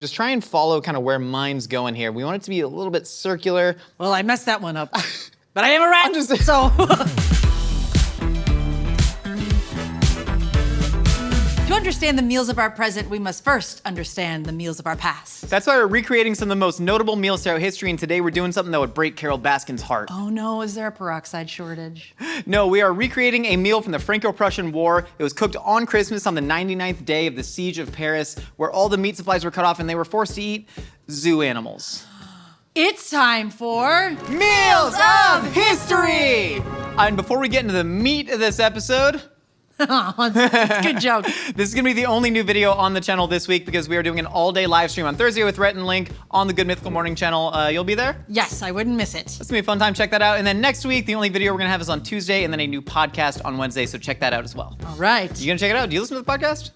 Just try and follow kind of where mine's going here. We want it to be a little bit circular. Well, I messed that one up. But I am a rat, I'm so... To understand the meals of our present, we must first understand the meals of our past. That's why we're recreating some of the most notable meals throughout history, and today we're doing something that would break Carol Baskin's heart. Oh no, is there a peroxide shortage? No, we are recreating a meal from the Franco-Prussian War. It was cooked on Christmas on the 99th day of the siege of Paris, where all the meat supplies were cut off and they were forced to eat zoo animals. It's time for... Meals of History! And before we get into the meat of this episode... It's a good joke. This is gonna be the only new video on the channel this week because we are doing an all-day live stream on Thursday with Rhett and Link on the Good Mythical Morning channel. You'll be there? Yes, I wouldn't miss it. That's gonna be a fun time, check that out. And then next week, the only video we're gonna have is on Tuesday and then a new podcast on Wednesday, so check that out as well. All right. You gonna check it out? Do you listen to the podcast?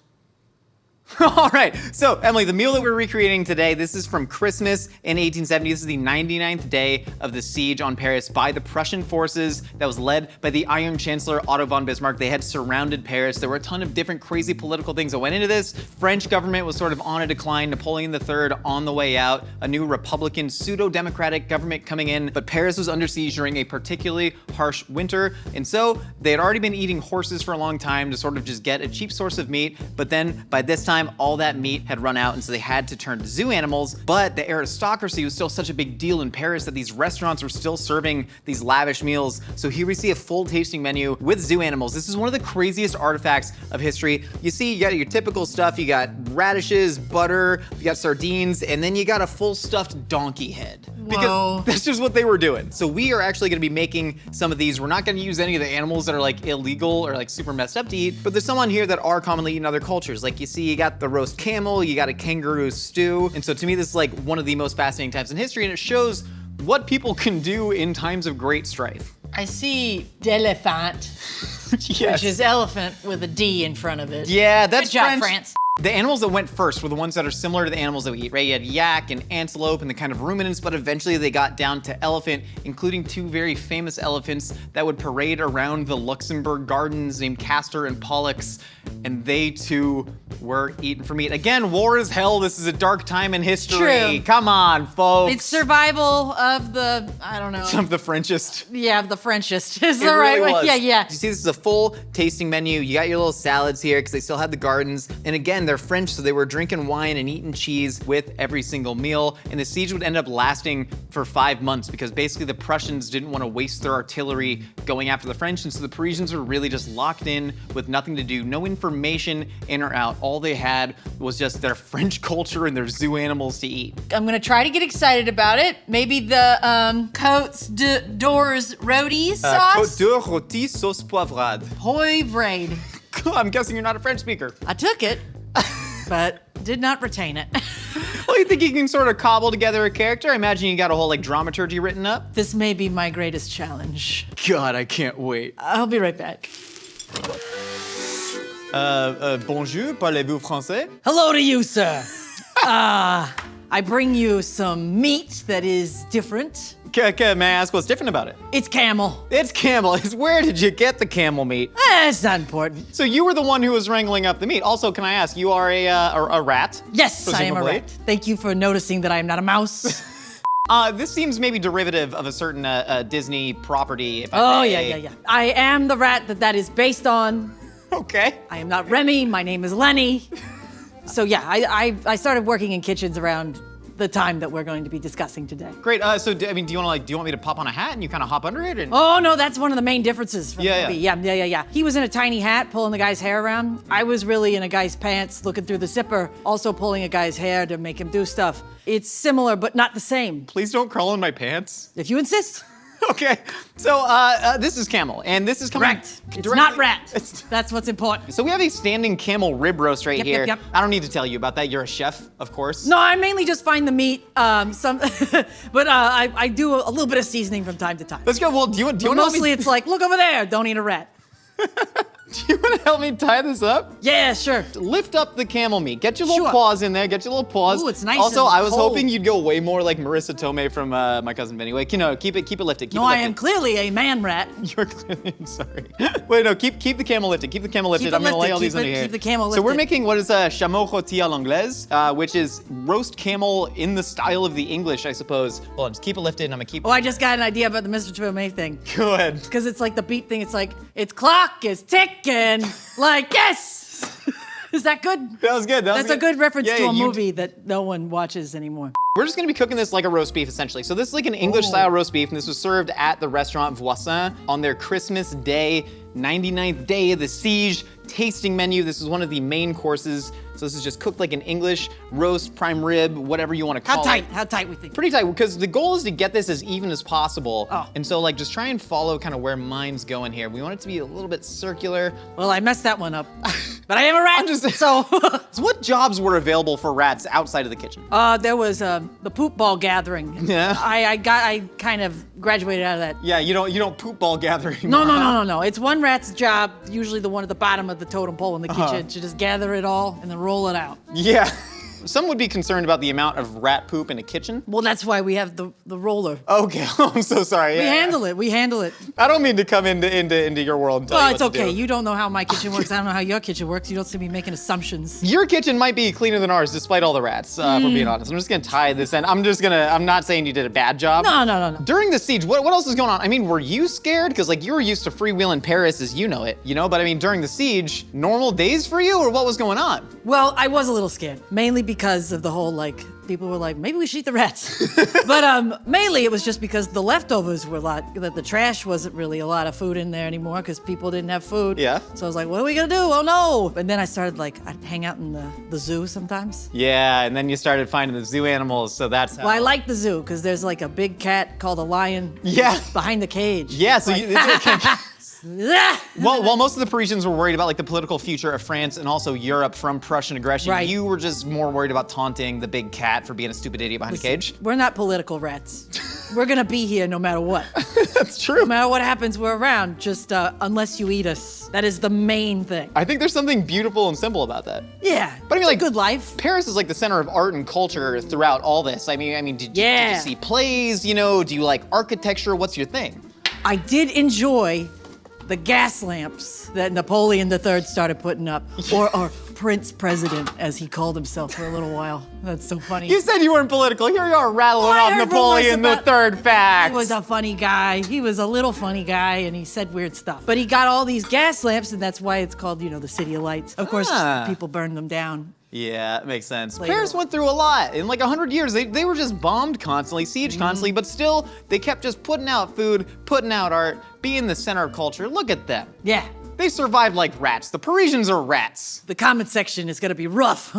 All right, so Emily, the meal that we're recreating today, this is from Christmas in 1870. This is the 99th day of the siege on Paris by the Prussian forces that was led by the Iron Chancellor Otto von Bismarck. They had surrounded Paris. There were a ton of different crazy political things that went into this. French government was sort of on a decline, Napoleon III on the way out, a new Republican pseudo-democratic government coming in, but Paris was under siege during a particularly harsh winter, and so they had already been eating horses for a long time to sort of just get a cheap source of meat, but then by this time, all that meat had run out, and so they had to turn to zoo animals. But the aristocracy was still such a big deal in Paris that these restaurants were still serving these lavish meals. So here we see a full tasting menu with zoo animals. This is one of the craziest artifacts of history. You see, you got your typical stuff. You got radishes, butter, you got sardines, and then you got a full stuffed donkey head. Because Whoa. that's just what they were doing. So we are actually gonna be making some of these. We're not gonna use any of the animals that are like illegal or like super messed up to eat, but there's some on here that are commonly eaten in other cultures. Like you see, you got the roast camel, you got a kangaroo stew. And so to me, this is like one of the most fascinating times in history, and it shows what people can do in times of great strife. I see d'elephant, Yes. which is elephant with a D in front of it. Yeah, that's Good job, French. France. The animals that went first were the ones that are similar to the animals that we eat, right? You had yak and antelope and the kind of ruminants, but eventually they got down to elephant, including two very famous elephants that would parade around the Luxembourg gardens named Castor and Pollux, and they too were eaten for meat. Again, war is hell. This is a dark time in history. True. Come on, folks. It's survival of the, I don't know. Some of the Frenchest. Yeah, of the Frenchest. Is It the right really way? was. Yeah, yeah. You see, this is a full tasting menu. You got your little salads here because they still had the gardens. And again, they're French, so they were drinking wine and eating cheese with every single meal. And the siege would end up lasting for 5 months because basically the Prussians didn't want to waste their artillery going after the French. And so the Parisians were really just locked in with nothing to do, no information in or out. All they had was just their French culture and their zoo animals to eat. I'm gonna try to get excited about it. Maybe the Côte d'Or's roti sauce? Côte d'Or rôti sauce poivrade. Poivrade. I'm guessing you're not a French speaker. I took it, but did not retain it. Well, you think you can sort of cobble together a character? I imagine you got a whole like dramaturgy written up. This may be my greatest challenge. God, I can't wait. I'll be right back. Bonjour, parlez-vous français? Hello to you, sir. I bring you some meat that is different. May I ask what's different about it? It's camel. It's camel. Where did you get the camel meat? It's not important. So you were the one who was wrangling up the meat. Also, can I ask, you are a rat? Yes, I am a presumably? rat. Thank you for noticing that I am not a mouse. This seems maybe derivative of a certain Disney property, if I Oh, may. yeah. I am the rat that is based on. Okay. I am not Remy, my name is Lenny. So yeah, I started working in kitchens around the time that we're going to be discussing today. Great. So, do you want me to pop on a hat and you kind of hop under it? And... Oh no, that's one of the main differences from Yeah, the movie. Yeah. He was in a tiny hat pulling the guy's hair around. I was really in a guy's pants looking through the zipper, also pulling a guy's hair to make him do stuff. It's similar, but not the same. Please don't crawl in my pants. If you insist. Okay. So, this is camel, and this is coming Correct. It's directly- not rat. It's- That's what's important. So we have a standing camel rib roast right Yep, here. yep. I don't need to tell you about that. You're a chef, of course. No, I mainly just find the meat, but I do a little bit of seasoning from time to time. Let's go. Well, do you want But mostly it's like, look over there, don't eat a rat. Do you want to help me tie this up? Yeah, sure. Lift up the camel meat. Get your little Sure. paws in there. Get your little paws. Ooh, it's nice Also, and I was cold. hoping you'd go way more like Marissa Tomei from My Cousin Vinny. Wait, keep it lifted. Keep No, it I lifted. am clearly a man rat. You're clearly, I'm sorry. Wait, no, keep the camel lifted. Keep the camel lifted. Keep it I'm gonna lay all lifted, these keep under it- here. keep the camel So we're lifted. making what is a chameau rôti à l'anglaise, which is roast camel in the style of the English, I suppose. Hold on, just keep it lifted and I'm gonna keep Oh, I just got an idea about the Mr. Tomei thing. Go ahead. Because it's like the beat thing. It's like, its clock is ticking. Like, yes! Is that good? That was good. That's a good reference Yeah, to a you- movie that no one watches anymore. We're just gonna be cooking this like a roast beef, essentially. So this is like an English-style roast beef, and this was served at the restaurant Voisin on their Christmas Day, 99th day of the siege tasting menu. This is one of the main courses. So this is just cooked like an English roast, prime rib, whatever you want to call it. How tight we think? Pretty tight, because the goal is to get this as even as possible. Oh. And so like just try and follow kind of where mine's going here. We want it to be a little bit circular. Well, I messed that one up. But I am a rat, I'm just- so... So what jobs were available for rats outside of the kitchen? There was the poop ball gathering. Yeah. I kind of graduated out of that. Yeah, you don't poop ball gathering. No. It's one rat's job, usually the one at the bottom of the totem pole in the kitchen, to just gather it all and then roll it out. Yeah. Some would be concerned about the amount of rat poop in a kitchen. Well, that's why we have the roller. Okay, I'm so sorry. We handle it. I don't mean to come into your world and tell Well, you it's what to okay. do. You don't know how my kitchen works. I don't know how your kitchen works. You don't see me making assumptions. Your kitchen might be cleaner than ours, despite all the rats, if we're being honest. I'm just gonna tie this in. I'm not saying you did a bad job. No. During the siege, what else is going on? I mean, were you scared? Because like you were used to freewheeling Paris as you know it, but I mean, during the siege, normal days for you, or what was going on? Well, I was a little scared, mainly because of the whole, people were like, maybe we should eat the rats. But mainly it was just because the leftovers were the trash wasn't really a lot of food in there anymore because people didn't have food. Yeah. So I was like, what are we gonna do? Oh no. And then I started I'd hang out in the zoo sometimes. Yeah, and then you started finding the zoo animals, so that's how. Well, I like the zoo because there's a big cat called a lion. Yeah. Behind the cage. Yeah, so Ah! While most of the Parisians were worried about the political future of France and also Europe from Prussian aggression, Right. you were just more worried about taunting the big cat for being a stupid idiot behind the cage. We're not political rats. We're gonna be here no matter what. That's true. No matter what happens, we're around. Just unless you eat us. That is the main thing. I think there's something beautiful and simple about that. Yeah. But I mean, it's a good life. Paris is the center of art and culture throughout all this. I mean, did you Yeah. see plays? Do you like architecture? What's your thing? I did enjoy the gas lamps that Napoleon III started putting up, or Prince President, as he called himself for a little while. That's so funny. You said you weren't political. Here you are rattling I off heard Napoleon rumors III facts. He was a funny guy. He was a little funny guy, and he said weird stuff. But he got all these gas lamps, and that's why it's called, the City of Lights. Of course, Ah. people burned them down. Yeah, it makes sense. Later. Paris went through a lot. In 100 years, they were just bombed constantly, sieged constantly, but still, they kept just putting out food, putting out art, being the center of culture. Look at them. Yeah. They survived like rats. The Parisians are rats. The comment section is gonna be rough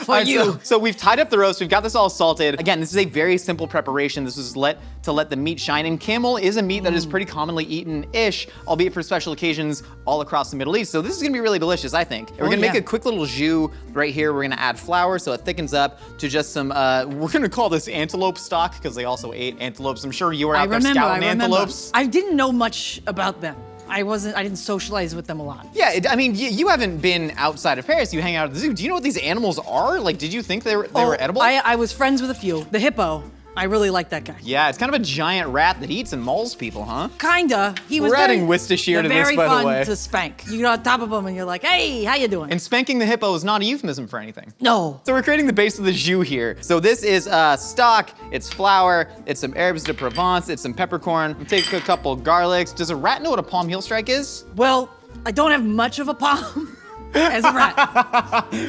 for you. So we've tied up the roast. We've got this all salted. Again, this is a very simple preparation. This is to let the meat shine. And camel is a meat that is pretty commonly eaten-ish, albeit for special occasions all across the Middle East. So this is gonna be really delicious, I think. And we're gonna make a quick little jus right here. We're gonna add flour so it thickens up to just some, we're gonna call this antelope stock because they also ate antelopes. I'm sure you were out there scouting antelopes. I didn't know much about them. I didn't socialize with them a lot. Yeah, I mean, you haven't been outside of Paris. You hang out at the zoo. Do you know what these animals are? Did you think they were edible? I was friends with a few. The hippo, I really like that guy. Yeah, it's kind of a giant rat that eats and mauls people, huh? Kinda. He was We're very, adding Worcestershire to this, very by the fun way. to spank. You get on top of him and you're like, hey, how you doing? And spanking the hippo is not a euphemism for anything. No. So we're creating the base of the jus here. So this is stock, it's flour, it's some herbes de Provence, it's some peppercorn. I'm taking a couple garlics. Does a rat know what a palm heel strike is? Well, I don't have much of a palm as a rat.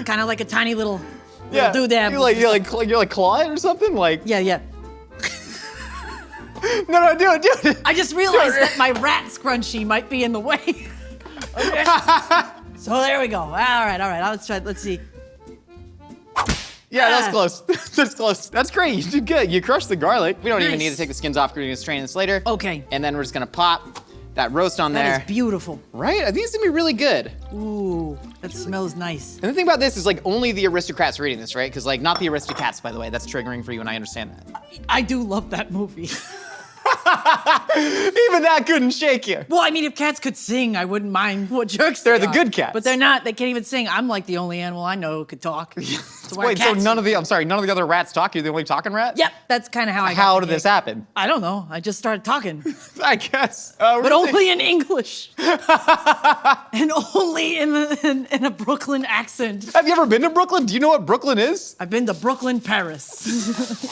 Kind of like a tiny little doodad. You're like claw it or something? Yeah. No, do it. I just realized that my rat scrunchie might be in the way. Okay. So there we go. All right. Let's try. Let's see. Yeah, that's close. That's close. That's great. You did good. You crushed the garlic. We don't even Nice. need to take the skins off. We're gonna strain this later. Okay. And then we're just gonna pop that roast on there. That is beautiful. Right? I think it's gonna be really good. Ooh, that smells nice. And the thing about this is only the aristocrats are eating this, right? Because not the aristocats, by the way. That's triggering for you, and I understand that. I do love that movie. Even that couldn't shake you. Well, I mean, if cats could sing, I wouldn't mind what jerks They're they the are. good cats. But they're not. They can't even sing. I'm like the only animal I know who could talk. So why Wait, so cats none sing? of the, I'm sorry, none of the other rats talk? You're the only talking rat? Yep, that's kind of how I got How the did gig. this happen? I don't know. I just started talking. I guess. But only in English. And only in a Brooklyn accent. Have you ever been to Brooklyn? Do you know what Brooklyn is? I've been to Brooklyn, Paris.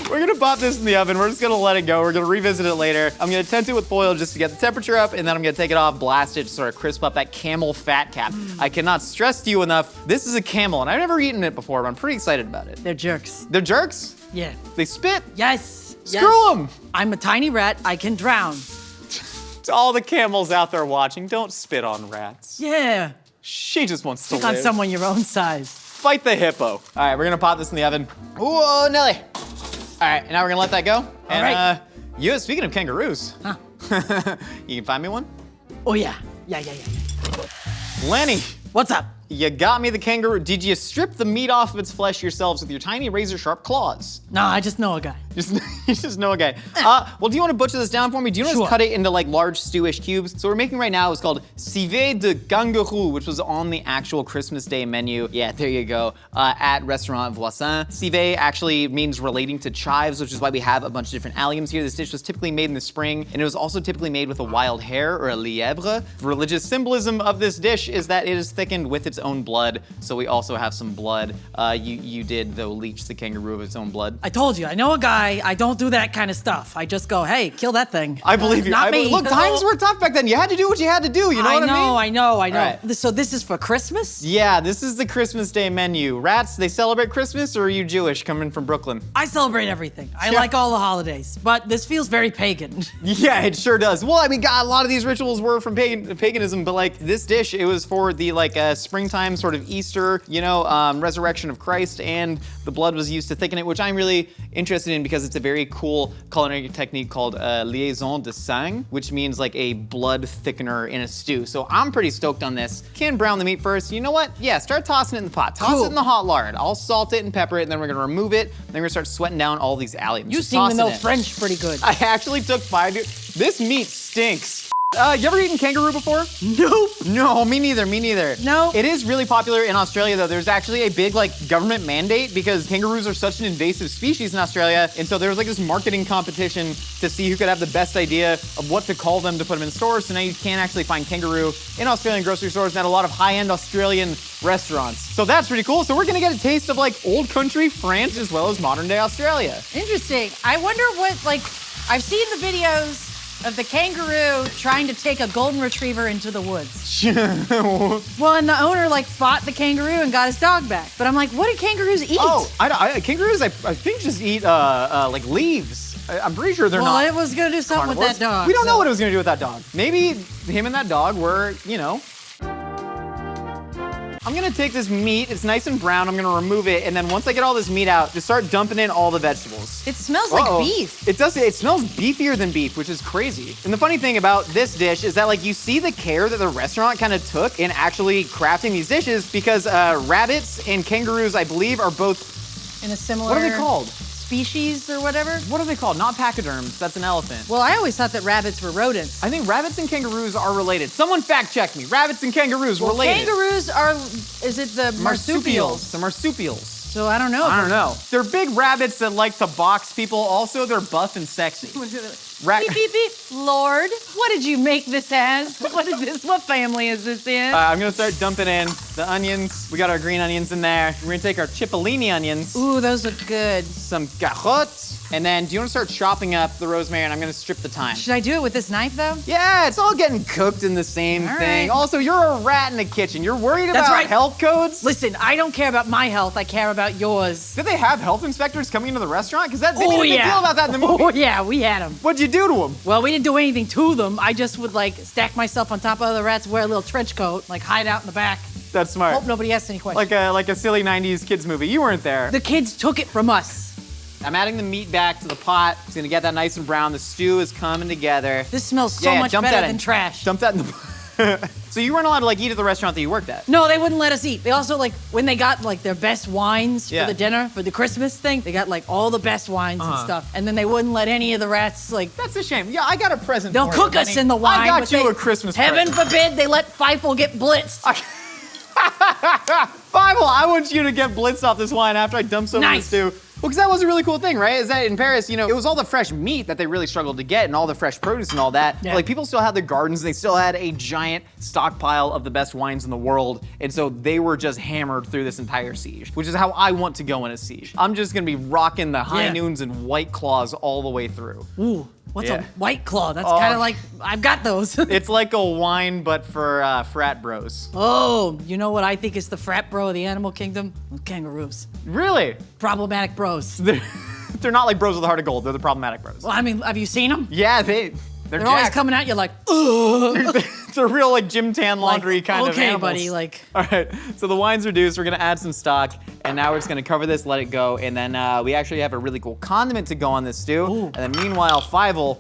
We're gonna pop this in the oven. We're just gonna let it go. We're gonna revisit it later. I'm gonna tent it with foil just to get the temperature up, and then I'm gonna take it off, blast it to sort of crisp up that camel fat cap. I cannot stress to you enough, this is a camel, and I've never eaten it before, but I'm pretty excited about it. They're jerks. They're jerks? Yeah. They spit? Yes. Screw them! I'm a tiny rat. I can drown. To all the camels out there watching, don't spit on rats. Yeah. She just wants to Pick live. on someone your own size. Fight the hippo. All right, we're gonna pop this in the oven. Ooh, Nelly. All right, now we're gonna let that go. And right. speaking of kangaroos, Huh. you can find me one? Oh, yeah. Yeah. Lenny, What's up? you got me the kangaroo. Did you strip the meat off of its flesh yourselves with your tiny razor-sharp claws? No, I just know a guy. You just know a guy. Well, do you want to butcher this down for me? Do you want to Sure. just cut it into like large stewish cubes? So what we're making right now is called civet de kangaroo, which was on the actual Christmas Day menu. Yeah, there you go. At Restaurant Voisin. Civet actually means relating to chives, which is why we have a bunch of different alliums here. This dish was typically made in the spring, and it was also typically made with a wild hare or a lièvre. The religious symbolism of this dish is that it is thickened with its own blood, so we also have some blood. You did, though, leech the kangaroo of its own blood. I told you, I know a guy. I don't do that kind of stuff. I just go, hey, kill that thing. I believe you. Not me. Look, times were tough back then. You had to do what you had to do. You know what I mean? I know. All right. So this is for Christmas? Yeah, this is the Christmas Day menu. Rats, they celebrate Christmas, or are you Jewish coming from Brooklyn? I celebrate everything. I Yeah. like all the holidays, but this feels very pagan. Yeah, it sure does. Well, I mean, God, a lot of these rituals were from paganism, but like this dish, it was for the springtime sort of Easter, resurrection of Christ, and the blood was used to thicken it, which I'm really interested in because it's a very cool culinary technique called liaison de sang, which means like a blood thickener in a stew. So I'm pretty stoked on this. Can brown the meat first. You know what? Yeah, start tossing it in the pot. Toss Cool. it in the hot lard. I'll salt it and pepper it, and then we're gonna remove it. Then we're gonna start sweating down all these alliums. You Just seem toss to it know in. French pretty good. I actually took 5 years. This meat stinks. You ever eaten kangaroo before? Nope. No, me neither. No. It is really popular in Australia, though. There's actually a big government mandate because kangaroos are such an invasive species in Australia, and so there was this marketing competition to see who could have the best idea of what to call them to put them in stores. So now you can actually find kangaroo in Australian grocery stores and at a lot of high-end Australian restaurants. So that's pretty cool. So we're gonna get a taste of old country France as well as modern day Australia. Interesting. I wonder what, I've seen the videos of the kangaroo trying to take a golden retriever into the woods. Well, and the owner fought the kangaroo and got his dog back. But I'm like, what do kangaroos eat? Oh, kangaroos, I think just eat leaves. I'm pretty sure they're well, not it was gonna do something with carnivores. that dog. We don't know so- what it was gonna do with that dog. Maybe him and that dog were, I'm gonna take this meat, it's nice and brown, I'm gonna remove it, and then once I get all this meat out, just start dumping in all the vegetables. It smells Uh-oh. like beef. It does, it smells beefier than beef, which is crazy. And the funny thing about this dish is that you see the care that the restaurant kind of took in actually crafting these dishes because rabbits and kangaroos, I believe, are both, In a similar what are they called? species or whatever. What are they called? Not pachyderms, that's an elephant. Well, I always thought that rabbits were rodents. I think rabbits and kangaroos are related. Someone fact check me. Rabbits and kangaroos related. Kangaroos are, is it the marsupials? The marsupials. So I don't know. I don't know. They're big rabbits that like to box people. Also, they're buff and sexy. Beep, beep, beep. Lord, what did you make this as? What is this? What family is this in? I'm gonna start dumping in the onions. We got our green onions in there. We're gonna take our cipollini onions, Ooh, those look good. some carottes, and then do you wanna start chopping up the rosemary, and I'm gonna strip the thyme. Should I do it with this knife, though? Yeah, it's all getting cooked in the same All thing. right. Also, you're a rat in the kitchen. You're worried That's about right. health codes? Listen, I don't care about my health. I care about yours. Did they have health inspectors coming into the restaurant? Because they made Oh, a big yeah. deal about that in the movie. Oh, yeah, we had them. What'd you do to them? Well, we didn't do anything to them. I just would, stack myself on top of other rats, wear a little trench coat, hide out in the back. That's smart. Hope nobody asks any questions. Like a silly 90s kids movie. You weren't there. The kids took it from us. I'm adding the meat back to the pot. It's gonna get that nice and brown. The stew is coming together. This smells so much dump better that than in. trash. Dump that in the So you weren't allowed to like eat at the restaurant that you worked at? No, they wouldn't let us eat. They also like when they got like their best wines Yeah. for the dinner for the Christmas thing. They got like all the best wines and stuff, and then they wouldn't let any of the rats like. That's a shame. Yeah, I got a present They'll for you, cook us Lenny. in the wine. I got but you they- a Christmas Heaven present. forbid they let Feifel get blitzed. Bible, I want you to get blitzed off this wine after I dump some Nice. of this stew. Well, because that was a really cool thing, right? Is that in Paris, you know, it was all the fresh meat that they really struggled to get and all the fresh produce and all that. Yeah. But, like, people still had their gardens. They still had a giant stockpile of the best wines in the world. And so they were just hammered through this entire siege, which is how I want to go in a siege. I'm just going to be rocking the high Yeah. noons and white claws all the way through. Ooh, what's Yeah. a White Claw? That's Oh. kind of like I've got those. It's like a wine, but for frat bros. Oh, you know what I think is the frat bro of the animal kingdom? Kangaroos. Really? Problematic bros. They're not like bros with a heart of gold. They're the problematic bros. Well, I mean, have you seen them? Yeah, they're They're always jacked. coming at you like, ugh. They're real like gym tan laundry Like, kind of okay, animals. buddy, like. All right, so the wine's reduced. We're gonna add some stock, and now we're just gonna cover this, let it go, and then we actually have a really cool condiment to go on this stew. Ooh. And then meanwhile, Fievel,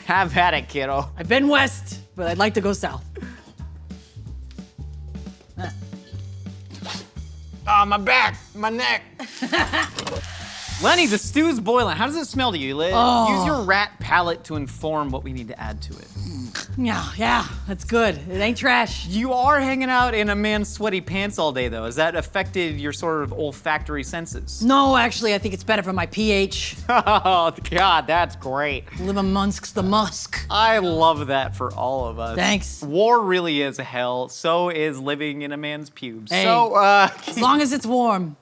have at it, kiddo. I've been west, but I'd like to go south. Oh, my back, my neck. Lenny, the stew's boiling. How does it smell to you? Oh. Use your rat palate to inform what we need to add to it. Yeah, that's good. It ain't trash. You are hanging out in a man's sweaty pants all day, though. Has that affected your sort of olfactory senses? No, actually, I think it's better for my pH. Oh, God, that's great. Live amongst the musk. I love that for all of us. Thanks. War really is hell. So is living in a man's pubes. Hey. So, As long as it's warm.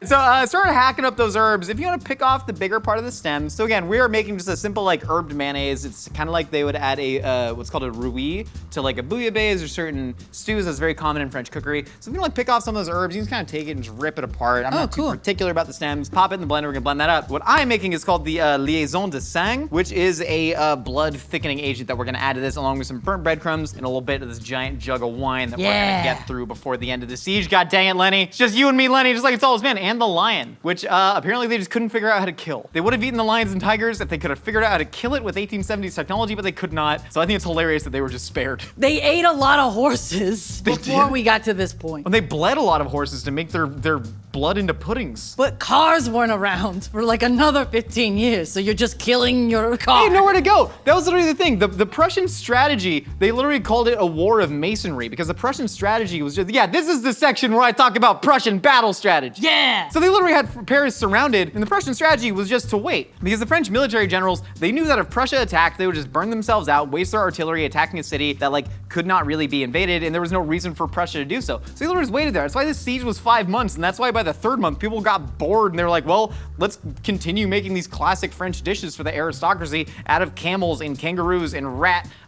start hacking up those herbs. If you want to pick off the bigger part of the stems. So again, we are making just a simple like herbed mayonnaise. It's kind of like they would add a what's called a rouille to like a bouillabaisse or certain stews that's very common in French cookery. So if you want to pick off some of those herbs, you can kind of take it and just rip it apart. I'm not cool. too particular about the stems. Pop it in the blender. We're gonna blend that up. What I'm making is called the liaison de sang, which is a blood thickening agent that we're gonna add to this, along with some burnt breadcrumbs and a little bit of this giant jug of wine that we're Yeah. gonna get through before the end of the siege. God dang it, Lenny. It's just you and me, Lenny, just like it's always been, and the lion, which apparently they just couldn't figure out how to kill. They would have eaten the lions and tigers if they could have figured out how to kill it with 1870s technology, but they could not. So I think it's hilarious that they were just spared. They ate a lot of horses before did. we got to this point. And they bled a lot of horses to make their blood into puddings. But cars weren't around for like another 15 years, so you're just killing your car. They had nowhere to go. That was literally the thing. The Prussian strategy, they literally called it a war of masonry because the Prussian strategy was just, yeah, this is the section where I talk about Prussian battle strategy. Yeah. So they literally had Paris surrounded, and the Prussian strategy was just to wait. Because the French military generals, they knew that if Prussia attacked, they would just burn themselves out, waste their artillery attacking a city that like could not really be invaded, and there was no reason for Prussia to do so. So they literally just waited there. That's why this siege was 5 months, and that's why by the third month, people got bored, and they were like, well, let's continue making these classic French dishes for the aristocracy out of camels and kangaroos and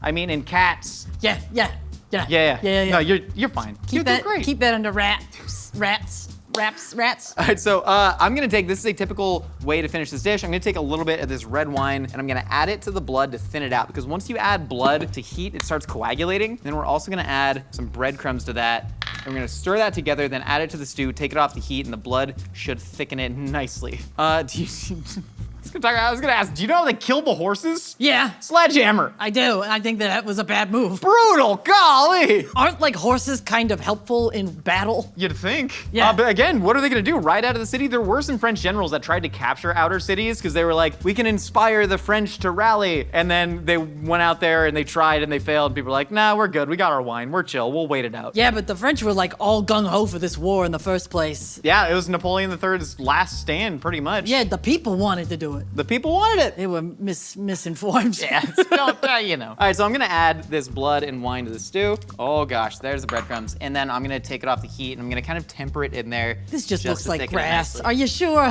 and cats. Yeah. Yeah. No, you're fine. You're doing great. Keep that under rats. All right, so I'm gonna take, this is a typical way to finish this dish. I'm gonna take a little bit of this red wine and I'm gonna add it to the blood to thin it out, because once you add blood to heat, it starts coagulating. Then we're also gonna add some breadcrumbs to that. And we're gonna stir that together, then add it to the stew, take it off the heat, and the blood should thicken it nicely. I was gonna ask, do you know how they kill the horses? Yeah, Sledgehammer. I do. I think that was a bad move. Brutal, golly. Aren't like horses kind of helpful in battle? You'd think. Yeah. But again, what are they gonna do? Ride out of the city? There were some French generals that tried to capture outer cities because they were like, we can inspire the French to rally. And then they went out there and they tried and they failed. And people were like, nah, we're good. We got our wine. We're chill. We'll wait it out. Yeah, but the French were like all gung-ho for this war in the first place. Yeah, it was Napoleon III's last stand, pretty much. Yeah, the people wanted to do it. The people wanted it. They were misinformed. Yeah, you know. All right, so I'm gonna add this blood and wine to the stew. Oh gosh, there's the breadcrumbs. And then I'm gonna take it off the heat and I'm gonna kind of temper it in there. This just looks to like thicken it grass. nicely. Are you sure?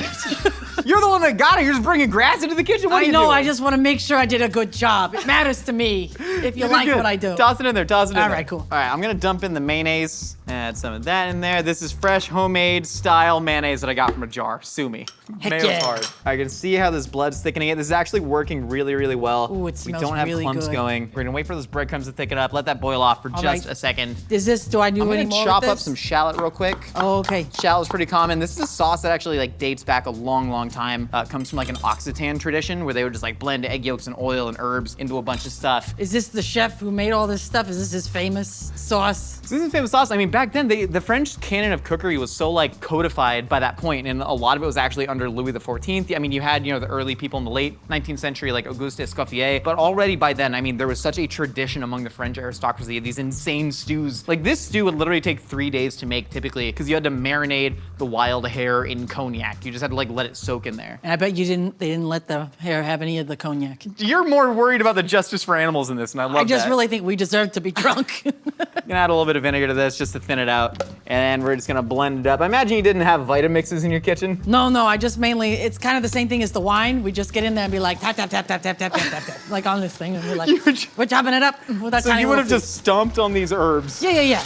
You're the one that got it. You're just bringing grass into the kitchen. What are I you know, doing? I just want to make sure I did a good job. It matters to me if you You're like good. what I do. Toss it in there, toss it in All there. right, cool. All right, I'm gonna dump in the mayonnaise. Add some of that in there. This is fresh homemade style mayonnaise that I got from a jar. Sue me. Heck Mayo's yeah. hard. I can see how this blood's thickening it. This is actually working really, really well. Ooh, it smells We don't have really clumps good. going. We're gonna wait for those breadcrumbs to thicken up. Let that boil off for just right. a second. Is this, do I do I'm any gonna more chop with up this? some shallot real quick. Oh, okay. Shallot's pretty common. This is a sauce that actually like dates back a long, long time. It comes from like an Occitan tradition where they would just like blend egg yolks and oil and herbs into a bunch of stuff. Is this the chef who made all this stuff? Is this his famous sauce? So this is a famous sauce. I mean, back then, the French canon of cookery was so like codified by that point, and a lot of it was actually under Louis XIV. I mean, you had, the early people in the late 19th century, like Auguste Escoffier, but already by then, I mean, there was such a tradition among the French aristocracy of these insane stews. Like this stew would literally take 3 days to make typically, because you had to marinate the wild hare in cognac. You just had to like let it soak in there. And I bet they didn't let the hare have any of the cognac. You're more worried about the justice for animals in this, and I love that. I just really think we deserve to be drunk. Gonna add a little bit of vinegar to this just to thin it out, and we're just gonna blend it up. I imagine you didn't have Vitamixes in your kitchen. No, I just mainly, it's kind of the same thing as the wine. We just get in there and be like, tap, tap, tap, tap, tap, tap, tap, tap, tap, like on this thing, and we're like, we're chopping it up with our So tiny you would little have feet. just stomped on these herbs. Yeah.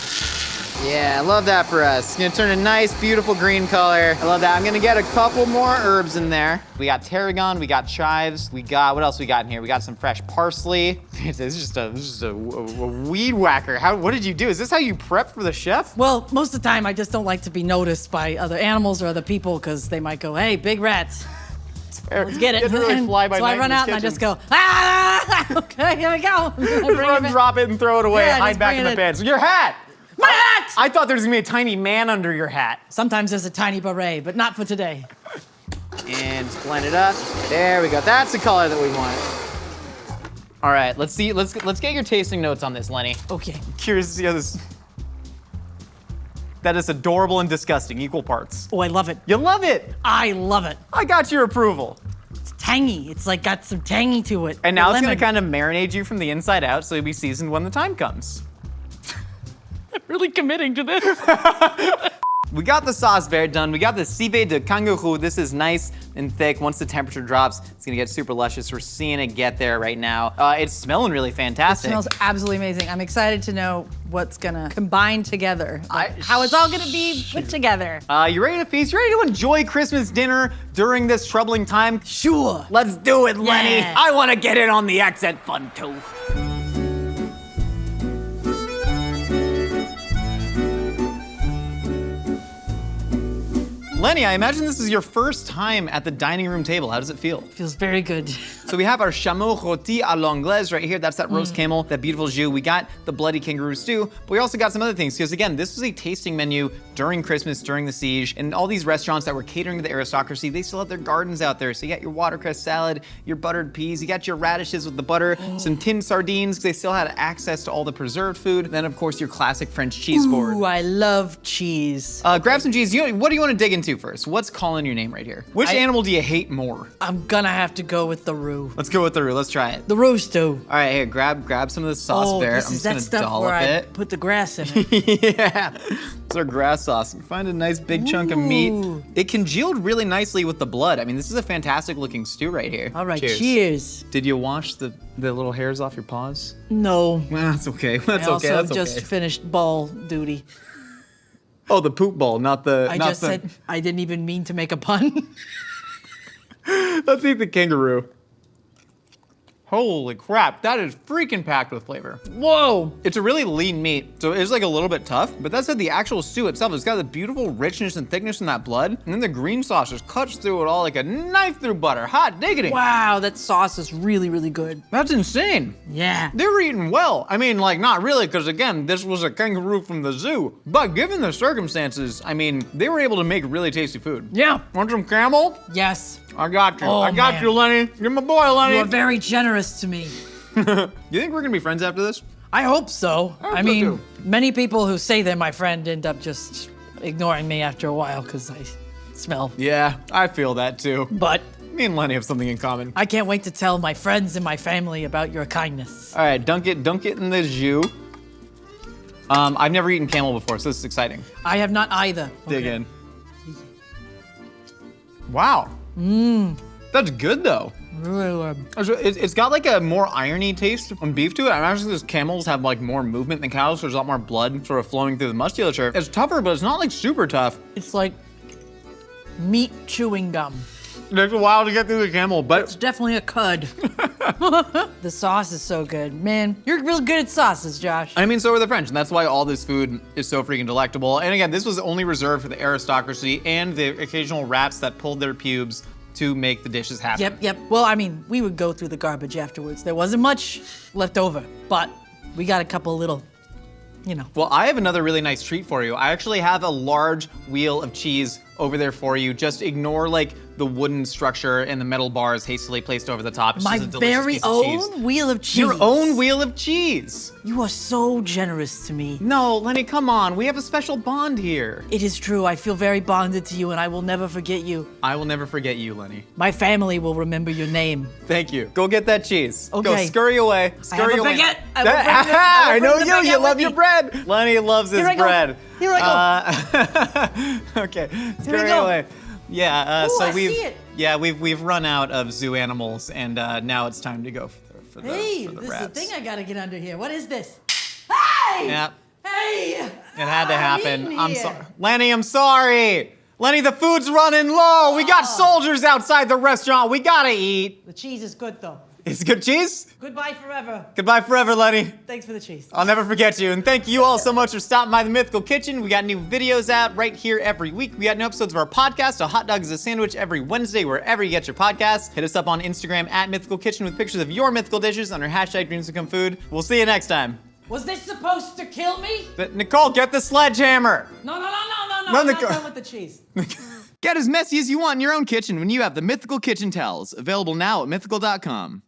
Yeah, I love that for us. It's gonna turn a nice, beautiful green color. I love that. I'm gonna get a couple more herbs in there. We got tarragon, we got chives, we got, what else we got in here? We got some fresh parsley. This is just a weed whacker. What did you do? Is this how you prep for the chef? Well, most of the time I just don't like to be noticed by other animals or other people because they might go, hey, big rats. Let's get it. You have to really And fly by so I night in run this out and I kitchen. just go, ah, okay, here we go. Just run, drop it, and throw it away. Yeah, Hide just back bring in the it in. pants. Your hat! My hat! I thought there was gonna be a tiny man under your hat. Sometimes there's a tiny beret, but not for today. And just blend it up. There we go. That's the color that we want. All right, let's see. Let's get your tasting notes on this, Lenny. Okay. Curious to see how this. That is adorable and disgusting, equal parts. Oh, I love it. You love it. I love it. I got your approval. It's tangy. It's like got some tangy to it. And now The it's gonna lemon. kind of marinate you from the inside out, so you'll be seasoned when the time comes. I'm really committing to this. We got the sauce very done. We got the civet de kangaroo. This is nice and thick. Once the temperature drops, it's gonna get super luscious. We're seeing it get there right now. It's smelling really fantastic. It smells absolutely amazing. I'm excited to know what's gonna combine together. Like, how it's all gonna be put together. You ready to feast? You ready to enjoy Christmas dinner during this troubling time? Sure. Let's do it, Lenny. Yeah. I want to get in on the accent fun too. Lenny, I imagine this is your first time at the dining room table. How does it feel? Feels very good. So we have our chameau rôti à l'anglaise right here. That's that roast camel, that beautiful jus. We got the bloody kangaroo stew, but we also got some other things because again, this was a tasting menu during Christmas, during the siege, and all these restaurants that were catering to the aristocracy, they still have their gardens out there. So you got your watercress salad, your buttered peas, you got your radishes with the butter, some tinned sardines because they still had access to all the preserved food. And then of course your classic French cheese board. Ooh, I love cheese. Grab some cheese. What do you want to dig into first? What's calling your name right here? Which animal do you hate more? I'm gonna have to go with the roux. Let's go with the roux. Let's try it. The roux stew. All right, here, grab some of this sauce Oh, there. this I'm is just that gonna stuff dollop where I it. put the grass in it. Yeah, it's our grass sauce. Find a nice big chunk of meat. Ooh. It congealed really nicely with the blood. I mean, this is a fantastic looking stew right here. All right, cheers. Did you wash the little hairs off your paws? No. Well, that's okay. That's I okay. also That's just okay. finished ball duty. Oh, the poop ball, not the. I just said I didn't even mean to make a pun. Let's eat the kangaroo. Holy crap, that is freaking packed with flavor. Whoa. It's a really lean meat, so it's like a little bit tough, but that said, the actual stew itself, it's got the beautiful richness and thickness in that blood, and then the green sauce just cuts through it all like a knife through butter. Hot diggity. Wow, that sauce is really, really good. That's insane. Yeah. They were eating well. I mean, like, not really, because again, this was a kangaroo from the zoo, but given the circumstances, I mean, they were able to make really tasty food. Yeah. Want some camel? Yes. I got you. Oh, I got man. you, Lenny. You're my boy, Lenny. You are very generous to me. You think we're gonna be friends after this? I hope so. I hope I so, mean, too. many people who say they're my friend end up just ignoring me after a while because I smell. Yeah, I feel that too. But Me and Lenny have something in common. I can't wait to tell my friends and my family about your kindness. All right, dunk it in the jus. I've never eaten camel before, so this is exciting. I have not either. Dig Okay. in. Wow. That's good though. Really good. It's got like a more irony taste on beef to it. I'm actually those camels have like more movement than cows, so there's a lot more blood sort of flowing through the musculature. It's tougher, but it's not like super tough. It's like meat chewing gum. It takes a while to get through the camel, but It's definitely a cud. The sauce is so good. Man, you're real good at sauces, Josh. I mean, so are the French, and that's why all this food is so freaking delectable. And again, this was only reserved for the aristocracy and the occasional rats that pulled their pubes to make the dishes happen. Yep. Well, I mean, we would go through the garbage afterwards. There wasn't much left over, but we got a couple little, you know. Well, I have another really nice treat for you. I actually have a large wheel of cheese over there for you. Just ignore like the wooden structure and the metal bars hastily placed over the top. It's My just a delicious very piece of cheese. own wheel of cheese. Your own wheel of cheese. You are so generous to me. No, Lenny, come on. We have a special bond here. It is true. I feel very bonded to you, and I will never forget you. I will never forget you, Lenny. My family will remember your name. Thank you. Go get that cheese. Go Okay. scurry away. Scurry I have a away. baguette. I know will bring the you. You baguette love with your me. bread. Lenny loves his Here I go. bread. Here I go. Okay. Scurry go. away. Yeah. Ooh, So I we've see it. we've run out of zoo animals, and now it's time to go for the Hey, for the this rats. is the thing I gotta get under here. What is this? Hey! Yeah. Hey! It had to happen. eating I'm here. sorry, Lenny. I'm sorry. Lenny, the food's running low. We got soldiers outside the restaurant. We gotta eat. The cheese is good though. It's good cheese. Goodbye forever. Goodbye forever, Lenny. Thanks for the cheese. I'll never forget you. And thank you all so much for stopping by the Mythical Kitchen. We got new videos out right here every week. We got new episodes of our podcast, A Hot Dog is a Sandwich, every Wednesday, wherever you get your podcasts. Hit us up on Instagram at Mythical Kitchen with pictures of your mythical dishes under hashtag Dreams Become Food. We'll see you next time. Was this supposed to kill me? But Nicole, get the sledgehammer. No. No, I'm not Nicole. done with the cheese. Get as messy as you want in your own kitchen when you have the Mythical Kitchen Towels. Available now at mythical.com.